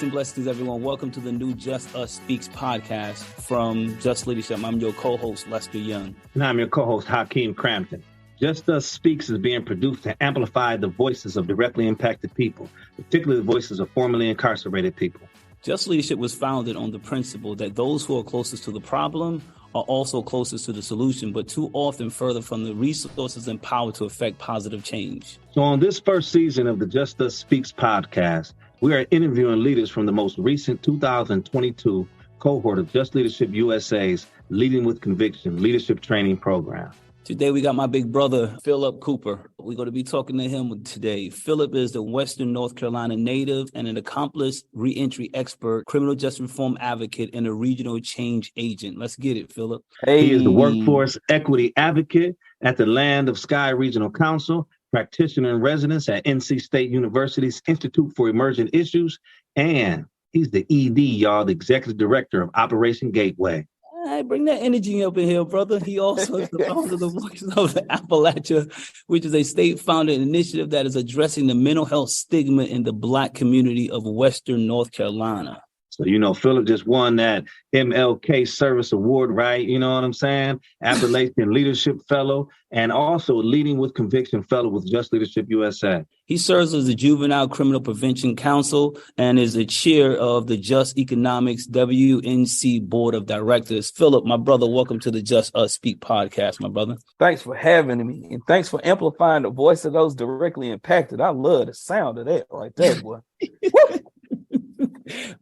Peace and blessings, everyone. Welcome to the new Just Us Speaks podcast from Just Leadership. I'm your co-host, Lester Young. And I'm your co-host, Hakeem Crampton. Just Us Speaks is being produced to amplify the voices of directly impacted people, particularly the voices of formerly incarcerated people. Just Leadership was founded on the principle that those who are closest to the problem are also closest to the solution, but too often further from the resources and power to affect positive change. So on this first season of the Just Us Speaks podcast, we are interviewing leaders from the most recent 2022 cohort of Just Leadership USA's Leading with Conviction Leadership Training Program. Today, we got my big brother, Philip Cooper. We're going to be talking to him today. Philip is the Western North Carolina native and an accomplished reentry expert, criminal justice reform advocate, and a regional change agent. Let's get it, Philip. Hey. He is the workforce equity advocate at the Land of Sky Regional Council, practitioner in residence at NC State University's Institute for Emerging Issues, and he's the ED, y'all, the executive director of Operation Gateway. All right, bring that energy up in here, brother. He also is the founder of the Voice of the Appalachia, which is a state-founded initiative that is addressing the mental health stigma in the Black community of Western North Carolina. So, you know, Philip just won that MLK Service Award, right? You know what I'm saying? Appalachian Leadership Fellow, and also Leading with Conviction Fellow with Just Leadership USA. He serves as the Juvenile Criminal Prevention Council and is the chair of the Just Economics WNC Board of Directors. Philip, my brother, welcome to the Just Us Speak podcast, my brother. Thanks for having me, and thanks for amplifying the voice of those directly impacted. I love the sound of that right there, boy.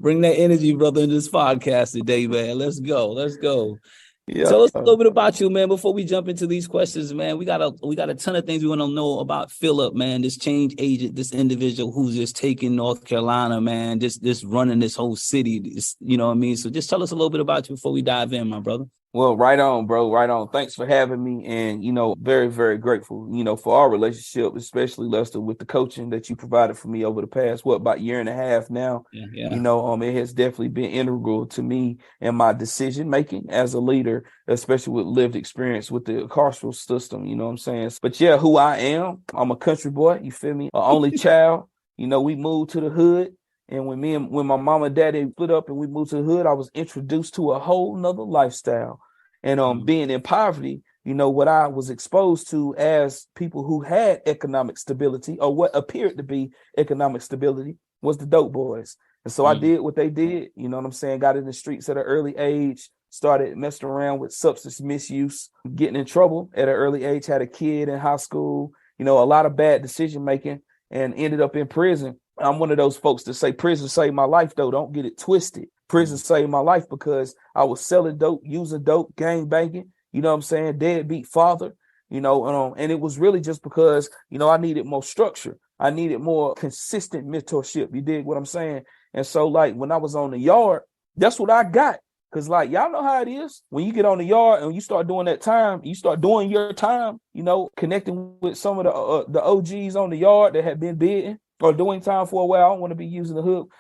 Bring that energy, brother, in this podcast today, man. Let's go. Yeah. Tell us a little bit about you, man, before we jump into these questions, man. We got a ton of things we want to know about Philip, man, this change agent, this individual who's just taking North Carolina, man, just running this whole city, you know what I mean? So just tell us a little bit about you before we dive in, my brother. Well, right on, bro. Right on. Thanks for having me. And, you know, very, very grateful, you know, for our relationship, especially, Lester, with the coaching that you provided for me over the past, about a year and a half now. Yeah. You know, it has definitely been integral to me and my decision making as a leader, especially with lived experience with the carceral system. You know what I'm saying? But yeah, who I am, I'm a country boy. You feel me? An only child. You know, we moved to the hood. And when my mom and daddy split up and we moved to the hood, I was introduced to a whole nother lifestyle. And being in poverty, you know, what I was exposed to as people who had economic stability, or what appeared to be economic stability, was the dope boys. And so I did what they did, you know what I'm saying, got in the streets at an early age, started messing around with substance misuse, getting in trouble at an early age, had a kid in high school, you know, a lot of bad decision making, and ended up in prison. I'm one of those folks that say prison saved my life, though. Don't get it twisted. Prison saved my life because I was selling dope, using dope, gang banging, you know what I'm saying, deadbeat father, you know, and it was really just because, you know, I needed more structure. I needed more consistent mentorship. You dig what I'm saying? And so, like, when I was on the yard, that's what I got. Because, like, y'all know how it is. When you get on the yard and you start doing that time, you start doing your time, you know, connecting with some of the OGs on the yard that had been bidding or doing time for a while. I don't want to be using the hook.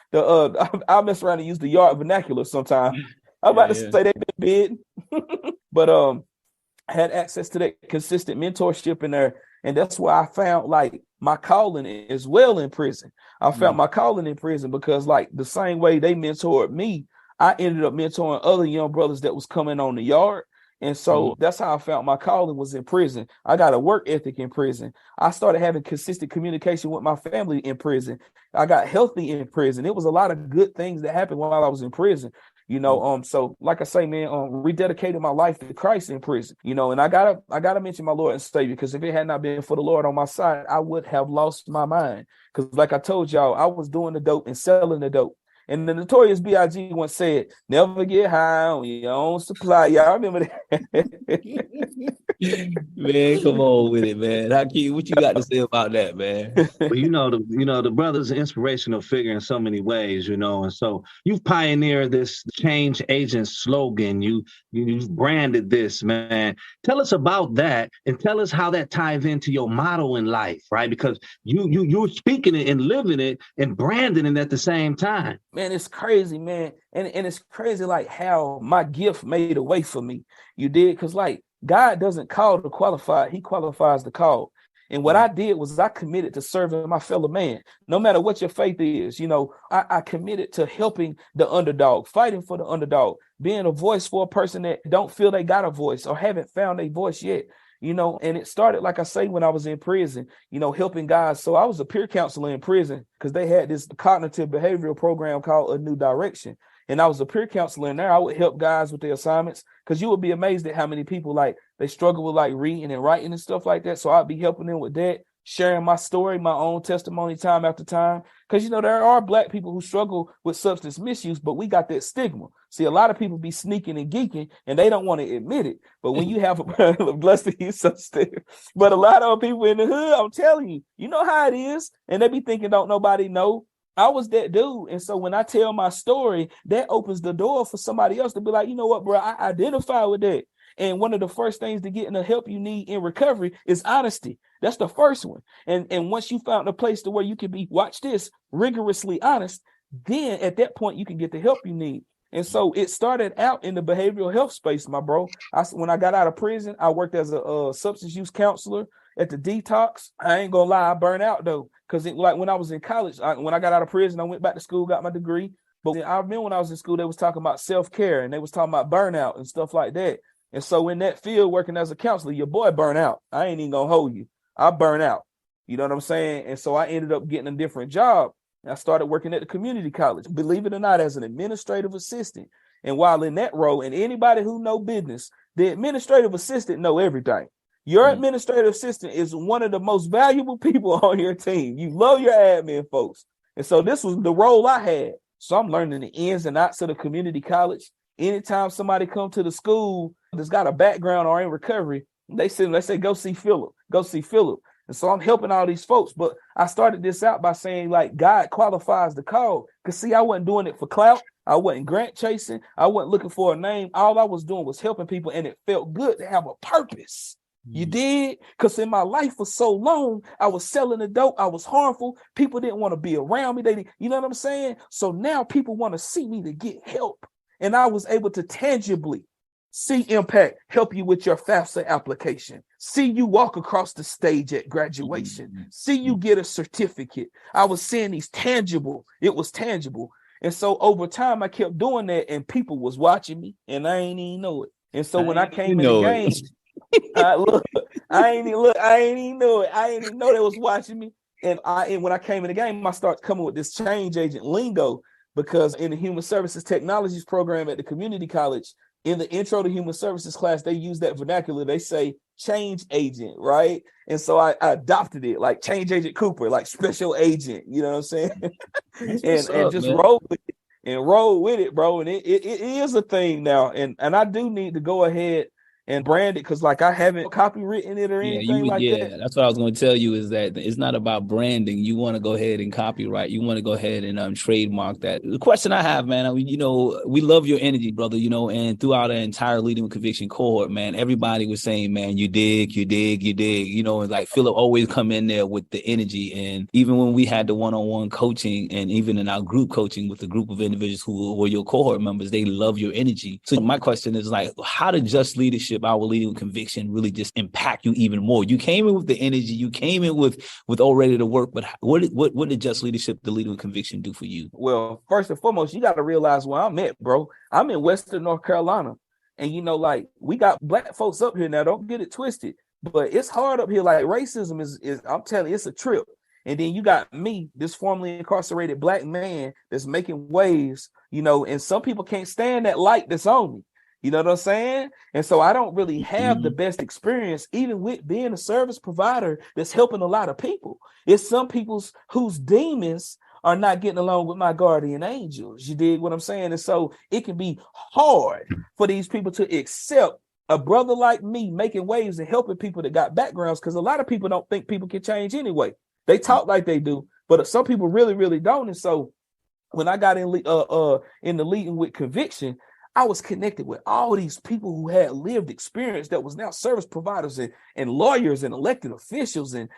I'll mess around and use the yard vernacular sometime. I'm about to say they've been bidding. But I had access to that consistent mentorship in there. And that's why I found, like, my calling as well in prison. I found my calling in prison because, like, the same way they mentored me, I ended up mentoring other young brothers that was coming on the yard. And so that's how I found my calling, was in prison. I got a work ethic in prison. I started having consistent communication with my family in prison. I got healthy in prison. It was a lot of good things that happened while I was in prison. You know, so like I say, man, rededicated my life to Christ in prison, you know, and I gotta mention my Lord and Savior, because if it had not been for the Lord on my side, I would have lost my mind. Because like I told y'all, I was doing the dope and selling the dope. And the notorious B.I.G. once said, never get high on your own supply. Y'all remember that? Man, come on with it, man. Hakeem, what you got to say about that, man? Well, the brother's an inspirational figure in so many ways, you know, and so you've pioneered this change agent slogan. You've branded this, man. Tell us about that, and tell us how that ties into your motto in life, right? Because you're speaking it and living it and branding it at the same time. Man, it's crazy, man. And it's crazy, like, how my gift made a way for me. You did, because, like, God doesn't call the qualified, he qualifies the called. And what I did was I committed to serving my fellow man, no matter what your faith is. I committed to helping the underdog, fighting for the underdog, being a voice for a person that don't feel they got a voice or haven't found a voice yet. And it started, like I say, when I was in prison, helping guys. So I was a peer counselor in prison because they had this cognitive behavioral program called A New Direction. And I was a peer counselor in there. I would help guys with their assignments because you would be amazed at how many people they struggle with reading and writing and stuff like that. So I'd be helping them with that, sharing my story, my own testimony time after time. Because, there are Black people who struggle with substance misuse, but we got that stigma. See, a lot of people be sneaking and geeking and they don't want to admit it. But when you have a blessed you so still. But a lot of people in the hood, I'm telling you, you know how it is. And they be thinking, don't nobody know. I was that dude. And so when I tell my story, that opens the door for somebody else to be like, you know what, bro, I identify with that. And one of the first things to get the help you need in recovery is honesty. That's the first one. And once you found a place to where you can be, watch this, rigorously honest, then at that point you can get the help you need. And so it started out in the behavioral health space, my bro. When I got out of prison, I worked as a substance use counselor at the detox. I ain't gonna lie, I burned out though. Because when I was in college, when I got out of prison, I went back to school, got my degree. But I remember when I was in school, they was talking about self-care and they was talking about burnout and stuff like that. And so in that field, working as a counselor, your boy burn out. I ain't even gonna hold you. I burn out. You know what I'm saying? And so I ended up getting a different job. I started working at the community college, believe it or not, as an administrative assistant. And while in that role, and anybody who know business, the administrative assistant know everything. Your administrative assistant is one of the most valuable people on your team. You love your admin folks. And so this was the role I had. So I'm learning the ins and outs of the community college. Anytime somebody come to the school that's got a background or in recovery, they say, let's say, go see Philip. And so I'm helping all these folks. But I started this out by saying, God qualifies the call. Because, see, I wasn't doing it for clout. I wasn't grant chasing. I wasn't looking for a name. All I was doing was helping people. And it felt good to have a purpose. You did? Because in my life for so long, I was selling the dope. I was harmful. People didn't want to be around me. You know what I'm saying? So now people want to see me to get help. And I was able to tangibly see impact, help you with your FAFSA application, see you walk across the stage at graduation, see you get a certificate. I was seeing these tangible. It was tangible. And so over time, I kept doing that and people was watching me and I ain't even know it. And so when I came in the game, I ain't even know it. I ain't even know they was watching me. And when I came in the game, I started coming with this change agent lingo because in the human services technologies program at the community college, in the intro to human services class, they use that vernacular. They say change agent, right? And so I adopted it, like change agent Cooper, like special agent, you know what I'm saying? and just roll with it, bro. And it is a thing now. And I do need to go ahead and brand it because I haven't copywritten it or anything like that. That's what I was going to tell you is that it's not about branding. You want to go ahead and copyright. You want to go ahead and trademark that. The question I have, man, we love your energy, brother, and throughout the entire Leading with Conviction cohort, man, everybody was saying, man, you dig, and Philip always come in there with the energy. And even when we had the one-on-one coaching and even in our group coaching with a group of individuals who were your cohort members, they love your energy. So my question is how did Just Leadership, our Leading with Conviction, really just impact you even more? You came in with the energy, you came in with all ready to work, but what did Just Leadership, the Leading with Conviction, do for you? Well, first and foremost, you got to realize where I'm at, bro. I'm in Western North Carolina, and we got Black folks up here now. Don't get it twisted, but it's hard up here. Racism is I'm telling you, it's a trip. And then you got me, this formerly incarcerated Black man that's making waves, and some people can't stand that light that's on me. You know what I'm saying? And so I don't really have the best experience, even with being a service provider that's helping a lot of people. It's some people whose demons are not getting along with my guardian angels. You dig what I'm saying? And so it can be hard for these people to accept a brother like me making waves and helping people that got backgrounds, because a lot of people don't think people can change anyway. They talk like they do, but some people really, really don't. And so when I got in the Leading with Conviction, I was connected with all these people who had lived experience that was now service providers and lawyers and elected officials and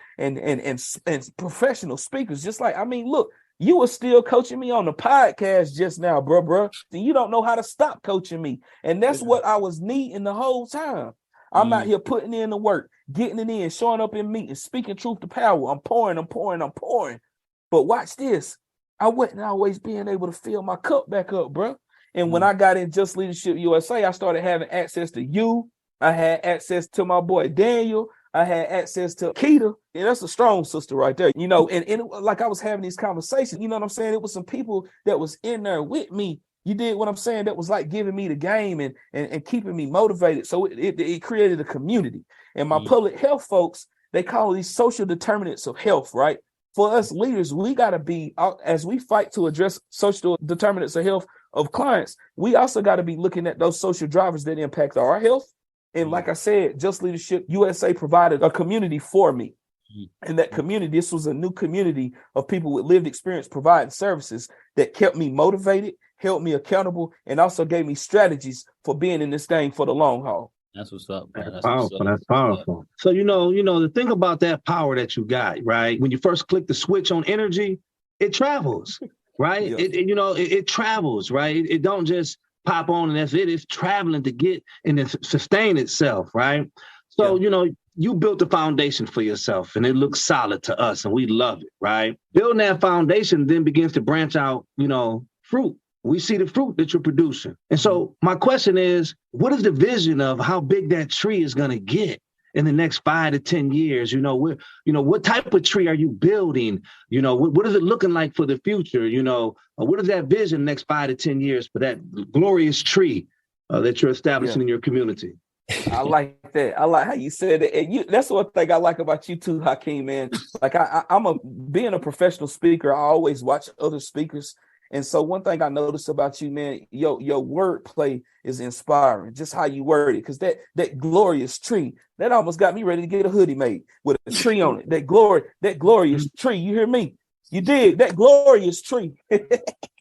professional speakers. Just look, you were still coaching me on the podcast just now, bro. And you don't know how to stop coaching me. And that's what I was needing the whole time. I'm out here putting in the work, getting it in, showing up in meetings, speaking truth to power. I'm pouring. But watch this. I wasn't always being able to fill my cup back up, bro. And when I got in Just Leadership USA, I started having access to you. I had access to my boy Daniel. I had access to Keita. And that's a strong sister right there. You know, and like I was having these conversations, you know what I'm saying? It was some people that was in there with me. You did what I'm saying? That was like giving me the game and keeping me motivated. So it created a community. And my public health folks, they call these social determinants of health, right? For us leaders, we got to be, as we fight to address social determinants of health of clients, we also got to be looking at those social drivers that impact our health. And like I said, Just Leadership USA provided a community for me. And that community, this was a new community of people with lived experience providing services that kept me motivated, held me accountable, and also gave me strategies for being in this thing for the long haul. That's what's up, man. That's powerful. That's powerful. So, you know, the thing about that power that you got, right? When you first click the switch on energy, it travels, right? Yeah. It travels, right? It don't just pop on and that's it. It's traveling to get and then sustain itself, right? So, you built the foundation for yourself and it looks solid to us and we love it, right? Building that foundation then begins to branch out, fruit. We see the fruit that you're producing. And so my question is, what is the vision of how big that tree is going to get in the next 5 to 10 years? What type of tree are you building? What is it looking like for the future? What is that vision next 5 to 10 years for that glorious tree that you're establishing in your community? I like that. I like how you said it. And that's one thing I like about you too, Hakeem, man. Like being a professional speaker, I always watch other speakers. And so one thing I noticed about you, man, your wordplay is inspiring, just how you word it. Because that glorious tree, that almost got me ready to get a hoodie made with a tree on it. That glorious tree. You hear me? You dig? That glorious tree.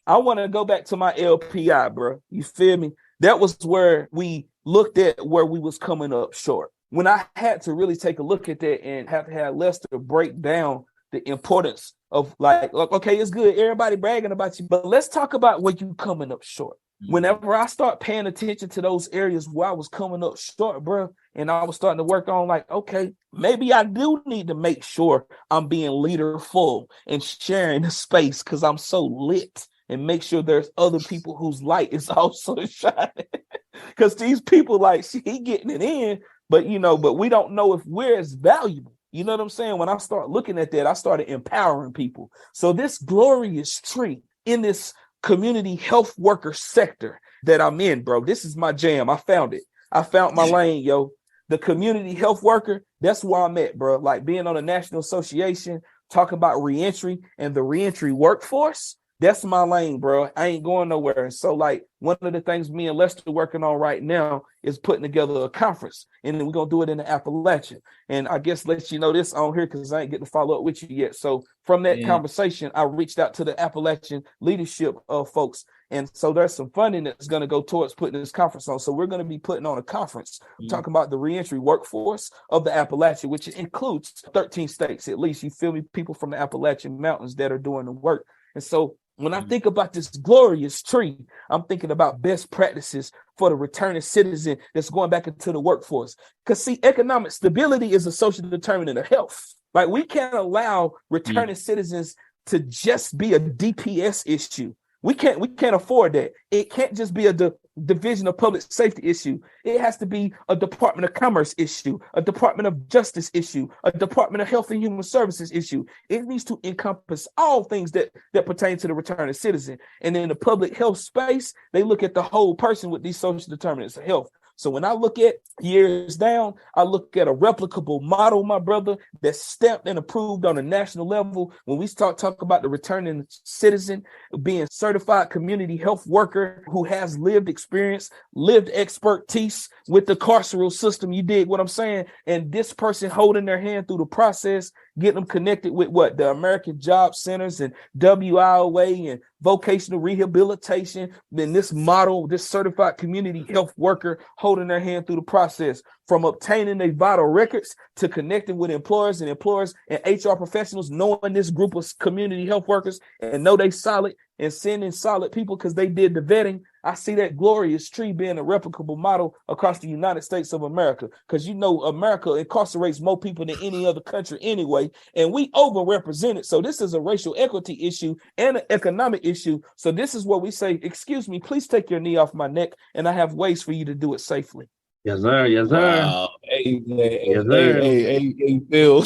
I want to go back to my LPI, bro. You feel me? That was where we looked at where we was coming up short. When I had to really take a look at that and have to have Lester break down the importance of like, okay, it's good. Everybody bragging about you, but let's talk about where you coming up short. Whenever I start paying attention to those areas where I was coming up short, bro, and I was starting to work on like, okay, maybe I do need to make sure I'm being leaderful and sharing the space because I'm so lit, and make sure there's other people whose light is also shining. Because these people like, he getting it in, but we don't know if we're as valuable. You know what I'm saying? When I start looking at that, I started empowering people. So this glorious tree in this community health worker sector that I'm in, bro, this is my jam. I found it. I found my lane, yo. The community health worker, that's where I'm at, bro. Like being on a national association, talking about reentry and the reentry workforce. That's my lane, bro. I ain't going nowhere. And so like one of the things me and Lester working on right now is putting together a conference, and then we're going to do it in the Appalachian. And I guess let you know this on here because I ain't getting to follow up with you yet. So from that conversation, I reached out to the Appalachian leadership folks. And so there's some funding that's going to go towards putting this conference on. So we're going to be putting on a conference talking about the reentry workforce of the Appalachian, which includes 13 states, at least, you feel me, people from the Appalachian Mountains that are doing the work. And so when I think about this glorious tree, I'm thinking about best practices for the returning citizen that's going back into the workforce. Because see, economic stability is a social determinant of health. Like we can't allow returning citizens to just be a DPS issue. We can't afford that. It can't just be a Division of Public Safety issue. It has to be a Department of Commerce issue, a Department of Justice issue, a Department of Health and Human Services issue. It needs to encompass all things that pertain to the returning citizen. And in the public health space, they look at the whole person with these social determinants of health. So when I look at years down, I look at a replicable model, my brother, that's stamped and approved on a national level. When we start talking about the returning citizen being certified community health worker who has lived experience, lived expertise with the carceral system, you dig what I'm saying? And this person holding their hand through the process, getting them connected with what? The American Job Centers and WIOA and vocational rehabilitation. Then this model, this certified community health worker holding their hand through the process from obtaining their vital records to connecting with employers and HR professionals, knowing this group of community health workers and know they solid and sending solid people because they did the vetting, I see that glorious tree being a replicable model across the United States of America. Because America incarcerates more people than any other country anyway, and we overrepresented. So this is a racial equity issue and an economic issue. So this is what we say, excuse me, please take your knee off my neck, and I have ways for you to do it safely. Yes, sir. Yes, sir. Wow. Hey, Yes, sir. hey, Phil.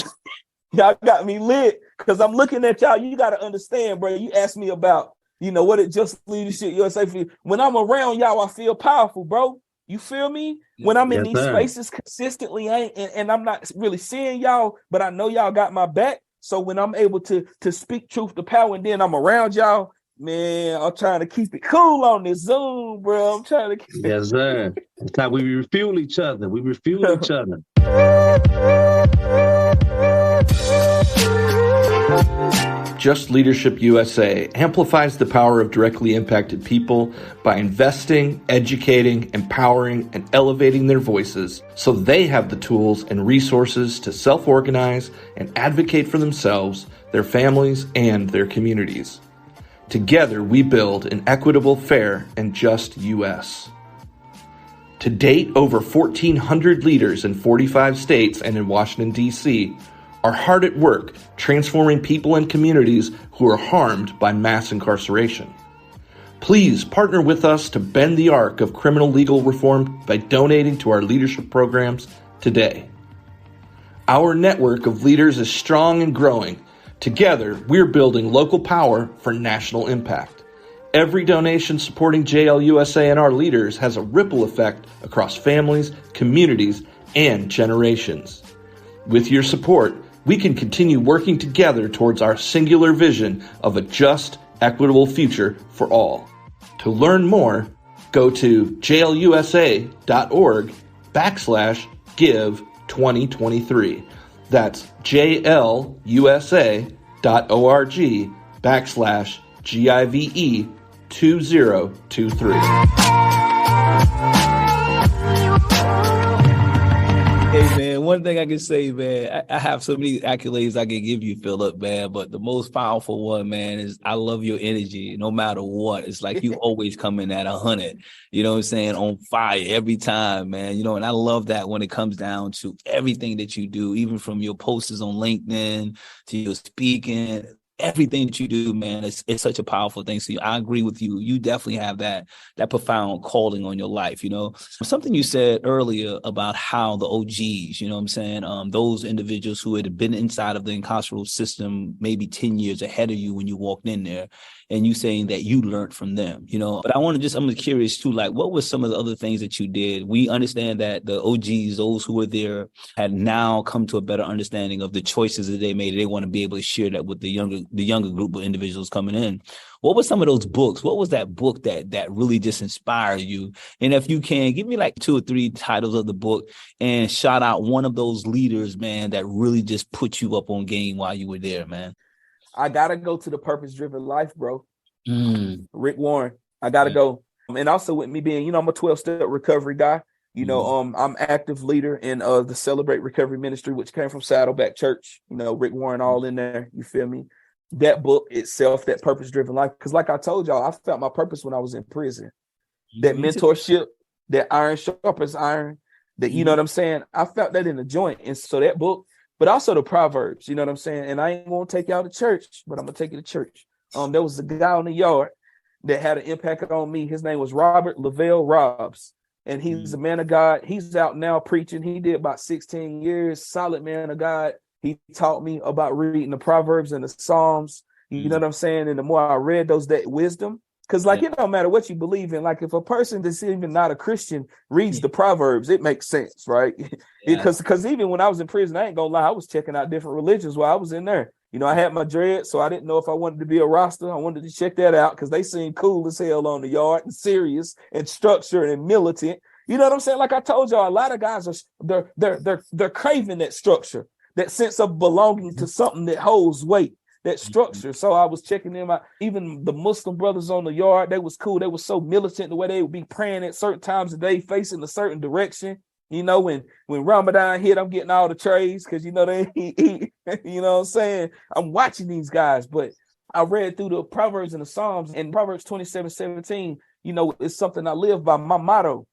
Y'all got me lit because I'm looking at y'all. You got to understand, bro. You asked me about, what it Just Leadership USA for you. When I'm around y'all, I feel powerful, bro. You feel me? When I'm in these spaces consistently, and I'm not really seeing y'all, but I know y'all got my back. So when I'm able to speak truth to power, and then I'm around y'all, man, I'm trying to keep it cool on this Zoom, bro. I'm trying to Yes, sir. It's how we refuel each other. We refuel each other. Just Leadership USA amplifies the power of directly impacted people by investing, educating, empowering, and elevating their voices so they have the tools and resources to self-organize and advocate for themselves, their families, and their communities. Together, we build an equitable, fair, and just U.S. To date, over 1,400 leaders in 45 states and in Washington, D.C. are hard at work transforming people and communities who are harmed by mass incarceration. Please partner with us to bend the arc of criminal legal reform by donating to our leadership programs today. Our network of leaders is strong and growing. Together, we're building local power for national impact. Every donation supporting JLUSA and our leaders has a ripple effect across families, communities, and generations. With your support, we can continue working together towards our singular vision of a just, equitable future for all. To learn more, go to jlusa.org/give2023. That's jlusa.org/GIVE2023. Hey, man, one thing I can say, man, I have so many accolades I can give you, Philip, man, but the most powerful one, man, is I love your energy no matter what. It's like you always come in at 100, you know what I'm saying, on fire every time, man, and I love that when it comes down to everything that you do, even from your posters on LinkedIn to your speaking. Everything that you do, man, it's such a powerful thing. So I agree with you. You definitely have that profound calling on your life. Something you said earlier about how the OGs, you know what I'm saying, those individuals who had been inside of the incarceral system maybe 10 years ahead of you when you walked in there, and you saying that you learned from them, but I'm curious too, like, what were some of the other things that you did? We understand that the OGs, those who were there, had now come to a better understanding of the choices that they made. They want to be able to share that with the younger group of individuals coming in. What were some of those books? What was that book that really just inspired you? And if you can, give me like 2 or 3 titles of the book and shout out one of those leaders, man, that really just put you up on game while you were there, man. I gotta go to The Purpose-Driven Life, bro. Rick Warren. I gotta go. And also with me being, I'm a 12-step recovery guy. I'm active leader in the Celebrate Recovery Ministry, which came from Saddleback Church. Rick Warren all in there. You feel me? That book itself, that Purpose-Driven Life, because like I told y'all, I felt my purpose when I was in prison. That mentorship, that iron sharpens iron, that, you know what I'm saying? I felt that in the joint. And so that book, but also the Proverbs, you know what I'm saying? And I ain't going to take y'all to church, but I'm going to take you to church. There was a guy on the yard that had an impact on me. His name was Robert Lavelle Robbs, and he's a man of God. He's out now preaching. He did about 16 years, solid man of God. He taught me about reading the Proverbs and the Psalms, you know what I'm saying? And the more I read that wisdom, because it don't matter what you believe in. Like if a person that's even not a Christian reads the Proverbs, it makes sense, right? Because even when I was in prison, I ain't gonna lie, I was checking out different religions while I was in there. I had my dread, so I didn't know if I wanted to be a Rasta. I wanted to check that out because they seemed cool as hell on the yard and serious and structured and militant. You know what I'm saying? Like I told y'all, a lot of guys they're craving that structure, that sense of belonging to something that holds weight. That structure. So I was checking them out. Even the Muslim brothers on the yard, they was cool. They were so militant the way they would be praying at certain times of day, facing a certain direction. When Ramadan hit, I'm getting all the trays because they eat. You know what I'm saying? I'm watching these guys, but I read through the Proverbs and the Psalms, and Proverbs 27:17, it's something I live by. My motto,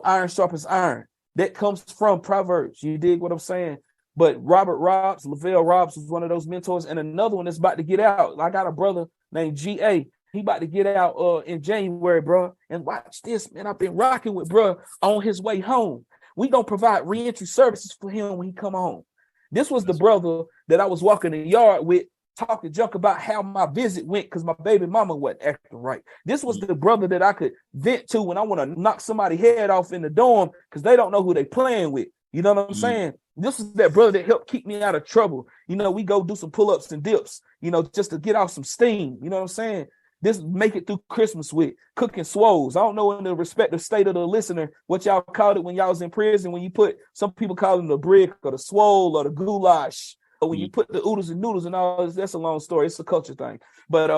iron sharpens iron. That comes from Proverbs. You dig what I'm saying? But Lavelle Robs was one of those mentors, and another one that's about to get out. I got a brother named GA. He about to get out in January, bro. And watch this, man. I've been rocking with bro on his way home. We gonna provide reentry services for him when he come home. This was the brother that I was walking the yard with, talking junk about how my visit went because my baby mama wasn't acting right. This was the brother that I could vent to when I want to knock somebody's head off in the dorm because they don't know who they playing with. You know what I'm saying? This is that brother that helped keep me out of trouble. We go do some pull-ups and dips, just to get off some steam. You know what I'm saying? This make it through Christmas with cooking swoles. I don't know in the respective state of the listener what y'all called it when y'all was in prison, when you put, some people call them the brick or the swole or the goulash. Or when you put the oodles and noodles and all this, that's a long story. It's a culture thing. But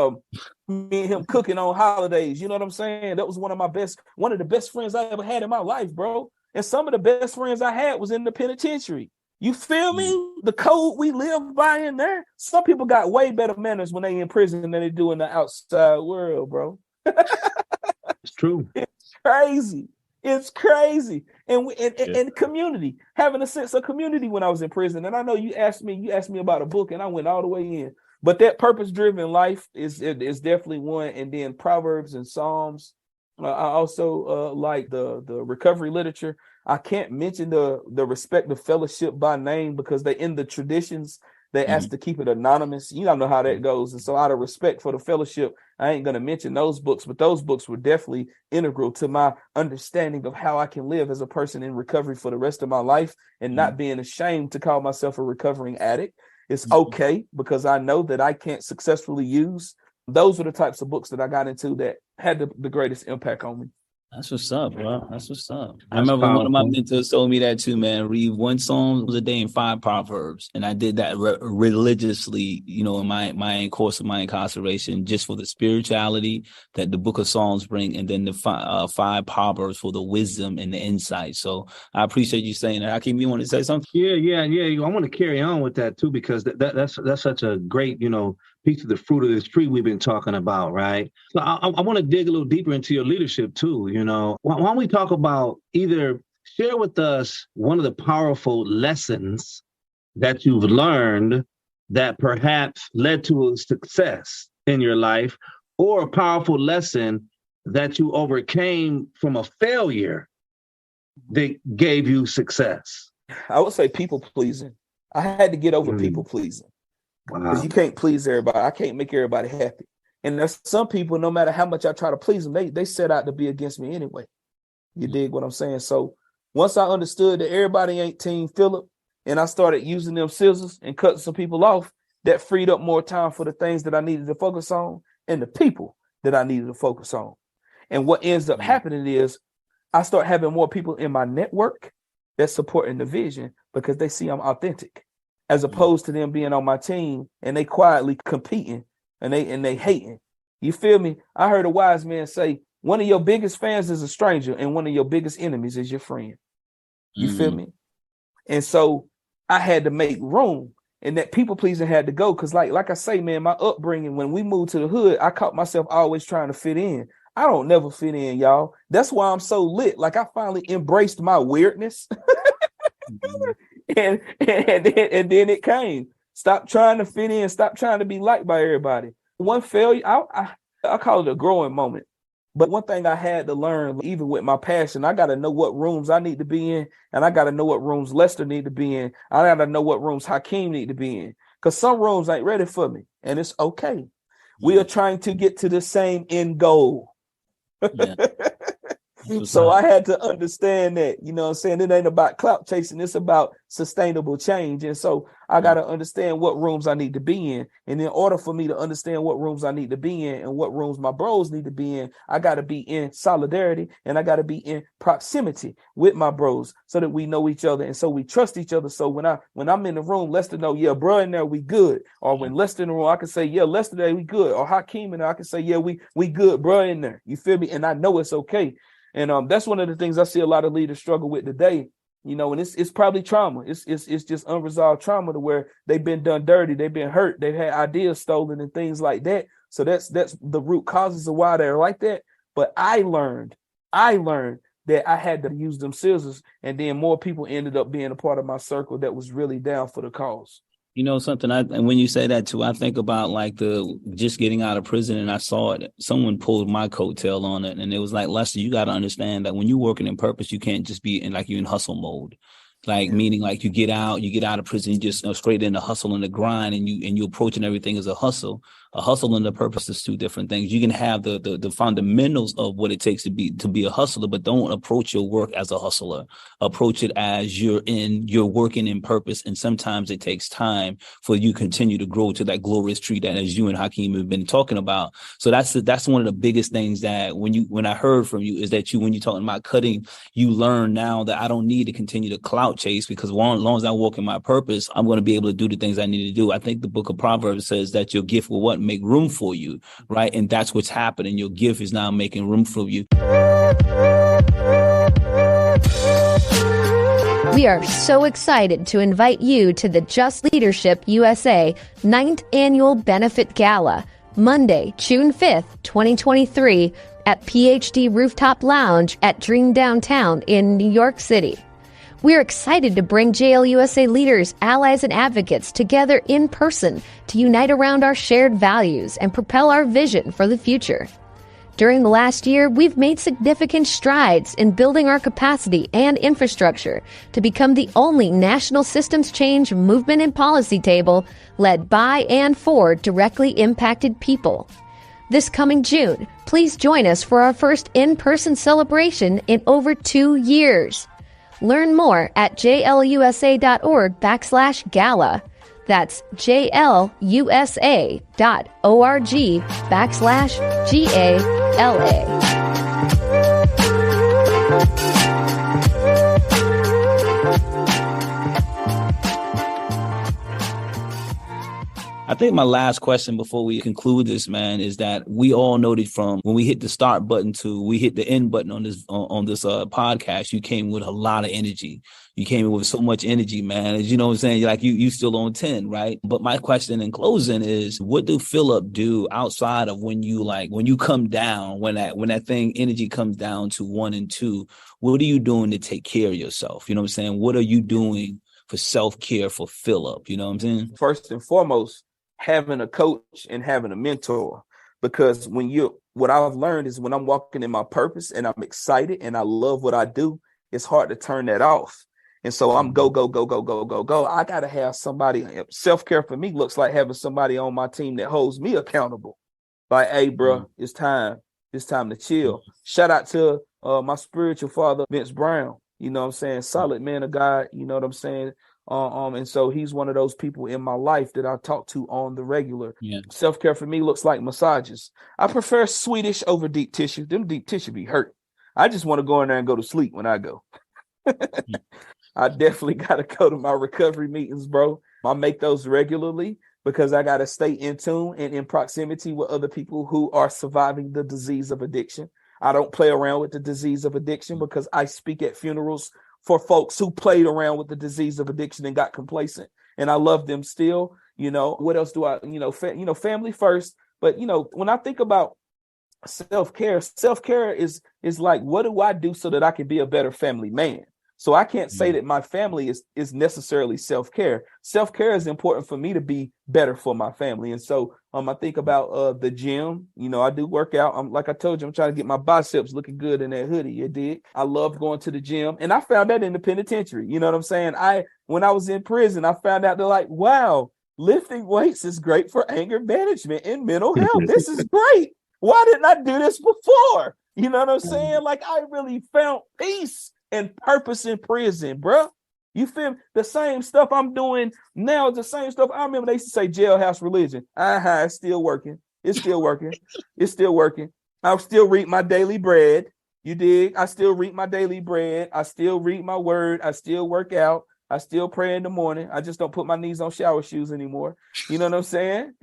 me and him cooking on holidays, you know what I'm saying? That was one of the best friends I ever had in my life, bro. And some of the best friends I had was in the penitentiary. You feel me? The code we live by in there. Some people got way better manners when they in prison than they do in the outside world, bro. It's true. It's crazy. It's crazy. And community, having a sense of community when I was in prison. And I know you asked me about a book and I went all the way in. But that purpose-driven life is definitely one. And then Proverbs and Psalms. I also like the recovery literature. I can't mention the respective fellowship by name because they in the traditions. They asked to keep it anonymous. You don't know how that goes. And so out of respect for the fellowship, I ain't going to mention those books, but those books were definitely integral to my understanding of how I can live as a person in recovery for the rest of my life and not being ashamed to call myself a recovering addict. It's okay because I know that I can't successfully use. Those were the types of books that I got into that had the greatest impact on me. That's what's up, bro. That's what's up. That's I remember powerful. one of my mentors told me that too, man. Read one Psalm a day and 5 Proverbs. And I did that religiously, in my course of my incarceration, just for the spirituality that the book of Psalms bring, and then the 5 Proverbs for the wisdom and the insight. So I appreciate you saying that. Hakeem, you want to say something? Yeah. I want to carry on with that too, because that's such a great, piece of the fruit of this tree we've been talking about, right? So I want to dig a little deeper into your leadership too. Why don't we talk about, either share with us one of the powerful lessons that you've learned that perhaps led to a success in your life, or a powerful lesson that you overcame from a failure that gave you success? I would say people pleasing. I had to get over people pleasing. Because you can't please everybody. I can't make everybody happy. And there's some people, no matter how much I try to please them, they set out to be against me anyway. You dig what I'm saying? So once I understood that everybody ain't Team Philip, and I started using them scissors and cutting some people off, that freed up more time for the things that I needed to focus on and the people that I needed to focus on. And what ends up happening is I start having more people in my network that's supporting the vision because they see I'm authentic, as opposed to them being on my team and they quietly competing and they hating. You feel me? I heard a wise man say, one of your biggest fans is a stranger and one of your biggest enemies is your friend. You feel me? And so I had to make room, and that people pleasing had to go. Cause like I say, man, my upbringing, when we moved to the hood, I caught myself always trying to fit in. I don't never fit in, y'all. That's why I'm so lit. Like I finally embraced my weirdness. And then it came. Stop trying to fit in. Stop trying to be liked by everybody. One failure, I call it a growing moment. But one thing I had to learn, even with my passion, I got to know what rooms I need to be in, and I got to know what rooms Lester need to be in. I got to know what rooms Hakeem need to be in, because some rooms ain't ready for me, and it's okay. We are trying to get to the same end goal. Yeah. So I had to understand that, you know what I'm saying? It ain't about clout chasing. It's about sustainable change. And so I got to understand what rooms I need to be in. And in order for me to understand what rooms I need to be in and what rooms my bros need to be in, I got to be in solidarity and I got to be in proximity with my bros so that we know each other. And so we trust each other. So when I'm in the room, Lester know, yeah, bro, in there, we good. Or when Lester in the room, I can say, yeah, Lester there, we good. Or Hakeem in there, I can say, yeah, we good, bro, in there. You feel me? And I know it's okay. And that's one of the things I see a lot of leaders struggle with today. You know, and it's probably trauma. It's just unresolved trauma to where they've been done dirty, they've been hurt, they've had ideas stolen and things like that. So that's the root causes of why they're like that. But I learned that I had to use them scissors, and then more people ended up being a part of my circle that was really down for the cause. You know something, and when you say that too, I think about like the just getting out of prison, and I saw it. Someone pulled my coattail on it, and it was like, Lester, you got to understand that when you're working in purpose, you can't just be in like you're in hustle mode. Like meaning like you get out of prison, you just straight into hustle and the grind, and you approaching everything as a hustle. A hustle and the purpose is two different things. You can have the fundamentals of what it takes to be a hustler, but don't approach your work as a hustler. Approach it as you're working in purpose, and sometimes it takes time for you to continue to grow to that glorious tree that as you and Hakeem have been talking about. So that's one of the biggest things that when I heard from you is that when you're talking about cutting, you learn now that I don't need to continue to clout chase, because as long as I walk in my purpose, I'm going to be able to do the things I need to do. I think the book of Proverbs says that your gift will make room for you, right? And that's what's happening. Your gift is now making room for you. We are so excited to invite you to the Just Leadership USA 9th Annual Benefit Gala, Monday, June 5th, 2023, at PhD Rooftop Lounge at Dream Downtown in New York City. We're excited to bring JLUSA leaders, allies, and advocates together in person to unite around our shared values and propel our vision for the future. During the last year, we've made significant strides in building our capacity and infrastructure to become the only national systems change movement and policy table led by and for directly impacted people. This coming June, please join us for our first in-person celebration in over 2 years. Learn more at jlusa.org/gala. That's jlusa.org/GALA. I think my last question before we conclude this, man, is that we all noted from when we hit the start button to we hit the end button on this podcast, you came with a lot of energy. You came in with so much energy, man. As you know what I'm saying? Like you still on 10, right? But my question in closing is, what do Philip do outside of when you come down, when that thing energy comes down to 1 and 2, what are you doing to take care of yourself? You know what I'm saying? What are you doing for self-care for Philip? You know what I'm saying? First and foremost, having a coach and having a mentor, because what I've learned is when I'm walking in my purpose and I'm excited and I love what I do, it's hard to turn that off. And so I'm go. I got to have somebody. Self-care for me looks like having somebody on my team that holds me accountable. Like, hey, bro, it's time to chill. Shout out to my spiritual father, Vince Brown. You know what I'm saying? Solid man of God. You know what I'm saying? And so he's one of those people in my life that I talk to on the regular. Yeah. Self-care for me looks like massages. I prefer Swedish over deep tissue. Them deep tissue be hurt. I just want to go in there and go to sleep when I go. I definitely got to go to my recovery meetings, bro. I make those regularly because I got to stay in tune and in proximity with other people who are surviving the disease of addiction. I don't play around with the disease of addiction because I speak at funerals for folks who played around with the disease of addiction and got complacent. And I love them still. You know, what else do I, family first. But, when I think about self-care is like, what do I do so that I can be a better family man? So I can't say that my family is necessarily self-care. Self-care is important for me to be better for my family. And so I think about the gym. I do work out. Like I told you, I'm trying to get my biceps looking good in that hoodie. You dig? I love going to the gym. And I found that in the penitentiary. You know what I'm saying? When I was in prison, I found out they're like, wow, lifting weights is great for anger management and mental health. This is great. Why didn't I do this before? You know what I'm saying? Like, I really found peace and purpose in prison, bro. You feel me? The same stuff I'm doing now is the same stuff. I remember they used to say jailhouse religion. It's still working. It's still working. It's still working. I still read my daily bread. You dig? I still read my daily bread. I still read my word. I still work out. I still pray in the morning. I just don't put my knees on shower shoes anymore. You know what I'm saying?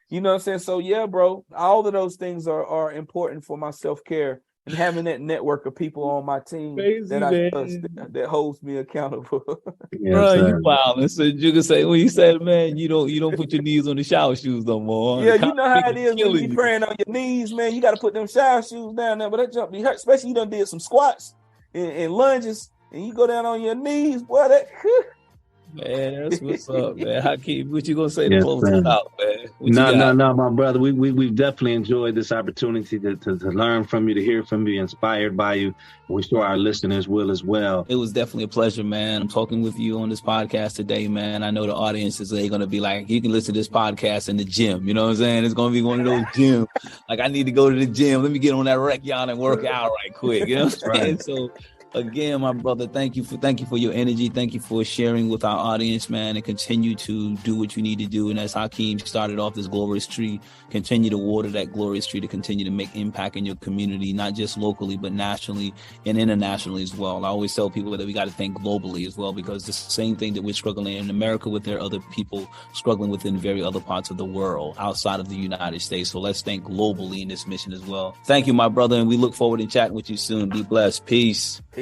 You know what I'm saying? So yeah, bro, all of those things are important for my self-care. and having that network of people on my team that I trust, that holds me accountable. Yes, bro, sir. you wild. And so you can say when you said, man, you don't put your knees on the shower shoes no more. Yeah, you know how it is when you praying on your knees, man. You got to put them shower shoes down there, but that jump be hurt, especially you done did some squats and lunges, and you go down on your knees, boy. That man, that's what's up, man. Hakeem, what you gonna say Yes, to close man. it out, man? No, my brother. We've definitely enjoyed this opportunity to learn from you, to hear from you, inspired by you. We sure our listeners will as well. It was definitely a pleasure, man. I'm talking with you on this podcast today, man. I know the audience is going to be like, you can listen to this podcast in the gym. You know what I'm saying? It's going to be one of those gyms. Like, I need to go to the gym. Let me get on that rec yacht and work out right quick. You know what I'm saying? So, again, my brother, thank you for your energy. Thank you for sharing with our audience, man, and continue to do what you need to do. And as Hakeem started off this glorious tree, continue to water that glorious tree to continue to make impact in your community, not just locally, but nationally and internationally as well. I always tell people that we got to think globally as well, because the same thing that we're struggling in America with, there are other people struggling within very other parts of the world outside of the United States. So let's think globally in this mission as well. Thank you, my brother, and we look forward to chatting with you soon. Be blessed. Peace. peace.